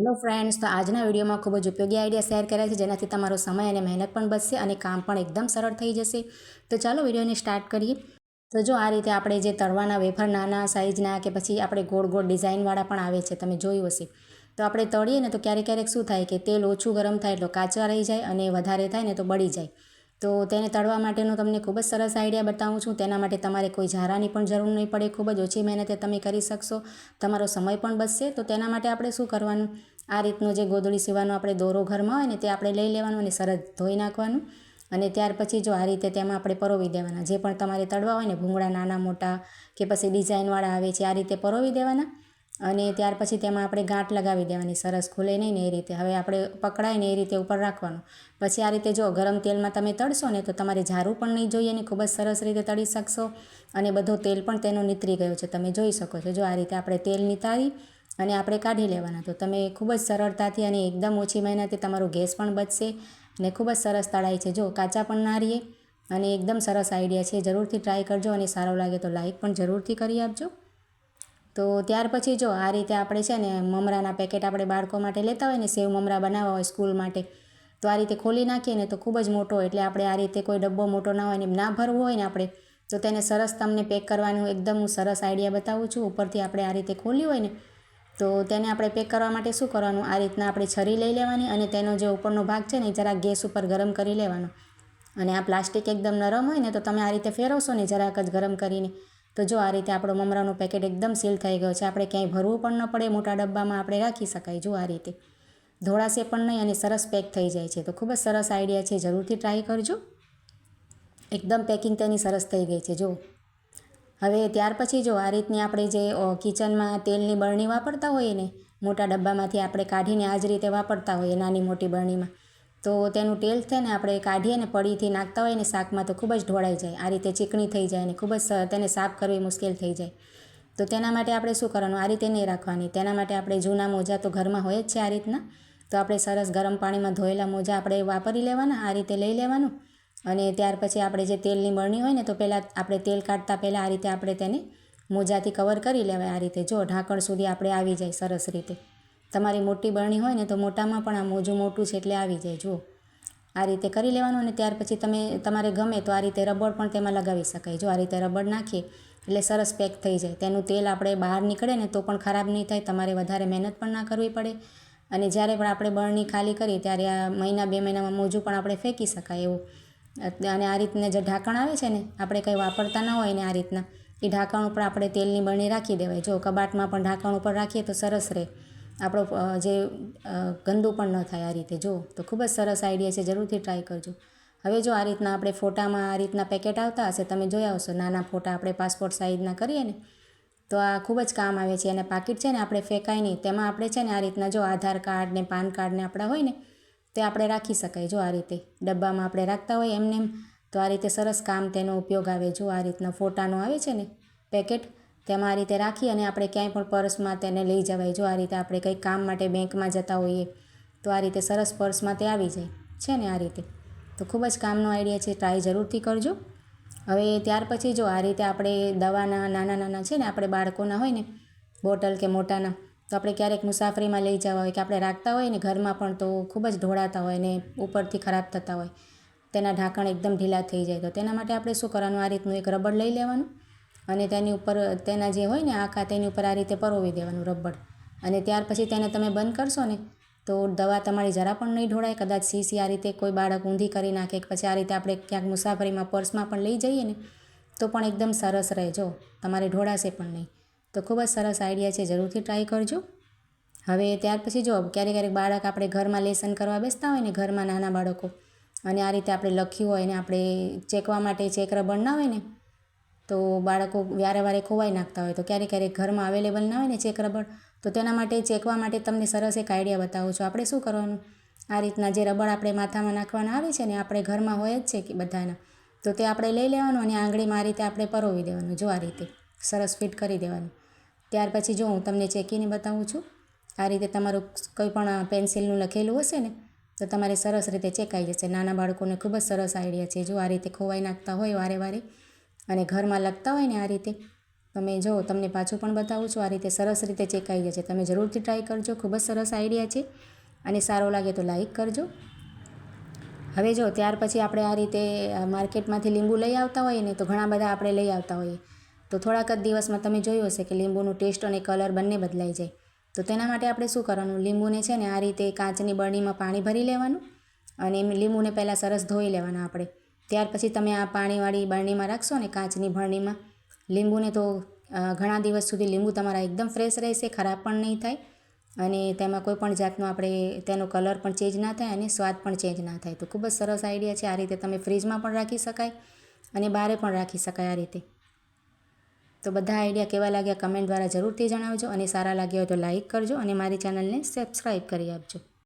Hello friends, તો આજના વિડીયોમાં ખૂબ જ ઉપયોગી આઈડિયા શેર કર્યા છે, જેનાથી તમારો સમય અને મહેનત પણ બચશે અને કામ પણ એકદમ સરળ થઈ જશે. તો ચાલો વિડીયોને સ્ટાર્ટ કરીએ. તો જો આ રીતે આપણે જે તળવાના વેફર નાના સાઇઝના કે પછી આપણે ગોળ ગોળ ડિઝાઇનવાળા પણ આવે છે, તમે જોયું હશે. તો આપણે તળીએ ને તો ક્યારેક શું થાય કે તેલ ઓછું ગરમ થાય એટલે કાચા રહી જાય અને વધારે થાય ને તો બળી જાય. તો તેને તળવા માટેનો તમને ખૂબ જ સરસ આઈડિયા બતાવું છું. તેના માટે તમારે કોઈ ઝારાની પણ જરૂર નહીં પડે. ખૂબ જ ઓછી મહેનતે તમે કરી શકશો. તમારો સમય પણ બચશે. તો તેના માટે આપણે શું કરવાનું, આ રીતનો જે ગોદડી સીવાનો આપણે દોરો ઘરમાં હોય ને તે આપણે લઈ લેવાનું અને સરસ ધોઈ નાખવાનું. અને ત્યાર પછી જો આ રીતે તેમાં આપણે પરોવી દેવાના. જે પણ તમારે તળવા હોય ને, ભૂંગળા નાના મોટા કે પછી ડિઝાઇનવાળા આવે છે, આ રીતે પરોવી દેવાના. અને ત્યાર પછી તેમાં આપણે ગાંઠ લગાવી દેવાની, સરસ ખુલે નહીં ને એ રીતે. હવે આપણે પકડાય ને એ રીતે ઉપર રાખવાનું. પછી આ રીતે જો ગરમ તેલમાં તમે તળશો ને તો તમારે ઝારું પણ નહીં જોઈએ ને ખૂબ જ સરસ રીતે તળી શકશો. અને બધો તેલ પણ તેનો નીતરી ગયો છે, તમે જોઈ શકો છો. જો આ રીતે આપણે તેલ નિતારી અને આપણે કાઢી લેવાના. તો તમે ખૂબ જ સરળતાથી અને એકદમ ઓછી મહેનતે તમારો ગેસ પણ બચશે અને ખૂબ જ સરસ તળાય છે. જો કાચા પણ ના રહીએ અને એકદમ સરસ આઈડિયા છે. જરૂરથી ટ્રાય કરજો અને સારો લાગે તો લાઈક પણ જરૂરથી કરી આપજો. તો ત્યાર પછી જો આ રીતે આપણે છે ને મમરાના પેકેટ આપણે બાળકો માટે લેતા હોય ને, સેવ મમરા બનાવવા હોય સ્કૂલ માટે, તો આ રીતે ખોલી નાખીએ ને તો ખૂબ જ મોટો, એટલે આપણે આ રીતે કોઈ ડબ્બો મોટો ના હોય ને ના ભરવો હોય ને આપણે, તો તેને સરસ તમને પેક કરવાનું એકદમ હું સરસ આઈડિયા બતાવું છું. ઉપરથી આપણે આ રીતે ખોલ્યું હોય ને તો તેને આપણે પેક કરવા માટે શું કરવાનું, આ રીતના આપણે છરી લઈ લેવાની અને તેનો જે ઉપરનો ભાગ છે ને જરાક ગેસ ઉપર ગરમ કરી લેવાનો. અને આ પ્લાસ્ટિક એકદમ નરમ હોય ને તો તમે આ રીતે ફેરવશો ને જરાક જ ગરમ કરીને, તો જો આ રીતે આપણો મમરાનો પેકેટ એકદમ સીલ થઈ ગયો છે. આપણે ક્યાંય ભરવું પણ ન પડે, મોટા ડબ્બામાં આપણે રાખી શકાય. જો આ રીતે ધોળાશે પણ નહીં અને સરસ પેક થઈ જાય છે. તો ખૂબ જ સરસ આઈડિયા છે, જરૂરથી ટ્રાય કરજો. એકદમ પેકિંગ તેની સરસ થઈ ગઈ છે. જો હવે ત્યાર પછી જો આ રીતની આપણે જે કિચનમાં તેલની બરણી વાપરતા હોઈએ ને, મોટા ડબ્બામાંથી આપણે કાઢીને આ જ રીતે વાપરતા હોઈએ નાની મોટી બરણીમાં, તો તેનું તેલ છે ને આપણે કાઢીએ ને પડીથી નાખતા હોઈએ ને શાકમાં તો ખૂબ જ ઢોળાઈ જાય, આ રીતે ચીકણી થઈ જાય અને ખૂબ જ તેને સાફ કરવી મુશ્કેલ થઈ જાય. તો તેના માટે આપણે શું કરવાનું, આ રીતે નહીં રાખવાની. તેના માટે આપણે જૂના મોજા તો ઘરમાં હોય જ છે આ રીતના. તો આપણે સરસ ગરમ પાણીમાં ધોયેલા મોજા આપણે વાપરી લેવાના, આ રીતે લઈ લેવાનું. અને ત્યાર પછી આપણે જે તેલની બરણી હોય ને તો પહેલાં આપણે તેલ કાઢતા પહેલાં આ રીતે આપણે તેને મોજાથી કવર કરી લેવાય. આ રીતે જો ઢાંકણ સુધી આપણે આવી જાય સરસ રીતે. તમારી મોટી બરણી હોય ને તો મોટામાં પણ આ મોજું મોટું છે એટલે આવી જાય. જુઓ આ રીતે કરી લેવાનું. અને ત્યાર પછી તમારે ગમે તો આ રીતે રબર પણ તેમાં લગાવી શકાય. જો આ રીતે રબર નાખીએ એટલે સરસ પેક થઈ જાય. તેનું તેલ આપણે બહાર નીકળે ને તો પણ ખરાબ નહીં થાય, તમારે વધારે મહેનત પણ ના કરવી પડે. અને જ્યારે પણ આપણે બરણી ખાલી કરીએ ત્યારે આ મહિના 2 મહિનામાં મોજું પણ આપણે ફેંકી શકાય એવું. અને આ રીતના જે ઢાંકણ આવે છે ને, આપણે કંઈ વાપરતા ના હોય ને આ રીતના, એ ઢાંકણ ઉપર આપણે તેલની બરણી રાખી દેવાય. જો કબાટમાં પણ ઢાંકણ ઉપર રાખીએ તો સરસ રહે, આપણો જે ગંદુ પણ ન થાય આ રીતે. જો તો ખૂબ જ સરસ આઈડિયા છે, જરૂરથી ટ્રાય કરજો. હવે જો આ રીતના આપણે ફોટામાં આ રીતના પેકેટ આવતા હશે, તમે જોયા હશો, નાના ફોટા આપણે પાસપોર્ટ સાઇઝના કરીએ ને તો આ ખૂબ જ કામ આવે છે. અને પાકીટ છે ને આપણે ફેંકાય નહીં, તેમાં આપણે છે ને આ રીતના જો આધાર કાર્ડ ને પાન કાર્ડ ને આપણા હોય ને તે આપણે રાખી શકાય. જો આ રીતે ડબ્બામાં આપણે રાખતા હોય એમને એમ, તો આ રીતે સરસ કામ તેનો ઉપયોગ આવે. જો આ રીતના ફોટાનો આવે છે ને પેકેટ, તેમાં આ રીતે રાખી અને આપણે ક્યાંય પણ પર્સમાં તેને લઈ જવાય. જો આ રીતે આપણે કંઈક કામ માટે બેંકમાં જતા હોઈએ તો આ રીતે સરસ પર્સમાં તે આવી જાય છે ને આ રીતે. તો ખૂબ જ કામનો આઈડિયા છે, ટ્રાય જરૂરથી કરજો. હવે ત્યાર પછી જો આ રીતે આપણે દવાના નાના છે ને આપણે બાળકોના હોય ને બોટલ કે મોટાના, તો આપણે ક્યારેક મુસાફરીમાં લઈ જવા હોય કે આપણે રાખતા હોય ને ઘરમાં પણ, તો ખૂબ જ ઢોળાતા હોય ને ઉપરથી ખરાબ થતા હોય, તેના ઢાંકણ એકદમ ઢીલા થઈ જાય. તો તેના માટે આપણે શું કરવાનું, આ રીતનું એક રબર લઈ લેવાનું અને તેની ઉપર તેના જે હોય ને આખા, તેની ઉપર આ રીતે પરોવી દેવાનું રબર. અને ત્યાર પછી તેને તમે બંધ કરશો ને તો દવા તમારી જરા પણ નહીં ઢોળાય. કદાચ શીશી આ રીતે કોઈ બાળક ઊંધી કરી નાખે, પછી આ રીતે આપણે ક્યાંક મુસાફરીમાં પર્સમાં પણ લઈ જઈએ ને તો પણ એકદમ સરસ રહે. જો તમારે ઢોળાશે પણ નહીં. તો ખૂબ જ સરસ આઈડિયા છે, જરૂરથી ટ્રાય કરજો. હવે ત્યાર પછી જો ક્યારેક બાળક આપણે ઘરમાં લેસન કરવા બેસતા હોય ને, ઘરમાં નાના બાળકો, અને આ રીતે આપણે લખ્યું હોય ને આપણે ચેકવા માટે ચેક રબર ના હોય ને, તો બાળકો વારે ખોવાઈ નાખતા હોય. તો ક્યારેક ઘરમાં અવેલેબલ ના હોય ને ચેક રબર, તો તેના માટે ચેકવા માટે તમને સરસ એક આઈડિયા બતાવું છું. આપણે શું કરવાનું, આ રીતના જે રબર આપણે માથામાં નાખવાના આવે છે ને, આપણે ઘરમાં હોય જ છે કે બધાના, તો તે આપણે લઈ લેવાનું અને આંગળીમાં આ રીતે આપણે પરોવી દેવાનું. જો આ રીતે સરસ ફિટ કરી દેવાનું. ત્યાર પછી જો હું તમને ચેકીને બતાવું છું. આ રીતે તમારું કોઈ પણ પેન્સિલનું લખેલું હશે ને તો તમારે સરસ રીતે ચેકાઈ જશે. નાના બાળકોને ખૂબ જ સરસ આઈડિયા છે. જો આ રીતે ખોવાઈ નાખતા હોય વારે અને ઘરમાં લખતા હોય ને આ રીતે, તમે જો તમને પાછું પણ બતાવું છું, આ રીતે સરસ રીતે ચેકાઈ જશે. તમે જરૂરથી ટ્રાય કરજો, ખૂબ જ સરસ આઈડિયા છે અને સારો લાગે તો લાઈક કરજો. હવે જો ત્યાર પછી આપણે આ રીતે માર્કેટમાંથી લીંબુ લઈ આવતા હોઈએ ને, તો ઘણા બધા આપણે લઈ આવતા હોઈએ, તો થોડાક જ દિવસમાં તમે જોયું હશે કે લીંબુનું ટેસ્ટ અને કલર બંને બદલાઈ જાય. તો તેના માટે આપણે શું કરવાનું, લીંબુને છે ને આ રીતે કાચની બરણીમાં પાણી ભરી લેવાનું અને લીંબુને પહેલાં સરસ ધોઈ લેવાના આપણે. ત્યાર પછી તમે આ પાણીવાળી બરણીમાં રાખશો ને, કાચની બરણીમાં લીંબુને, તો ઘણા દિવસ સુધી લીંબુ તમારા એકદમ ફ્રેશ રહેશે, ખરાબ પણ નહીં થાય અને તેમાં કોઈ પણ જાતનો આપણે તેનો કલર પણ ચેન્જ ના થાય અને સ્વાદ પણ ચેન્જ ના થાય. તો ખૂબ જ સરસ આઈડિયા છે. આ રીતે તમે ફ્રીજમાં પણ રાખી શકાય અને બહાર પણ રાખી શકાય આ રીતે. તો બધા આઈડિયા કેવા લાગ્યા કમેન્ટ દ્વારા જરૂરથી જણાવજો અને સારા લાગ્યા હોય તો લાઈક કરજો અને મારી ચેનલને સબસ્ક્રાઈબ કરી આપજો.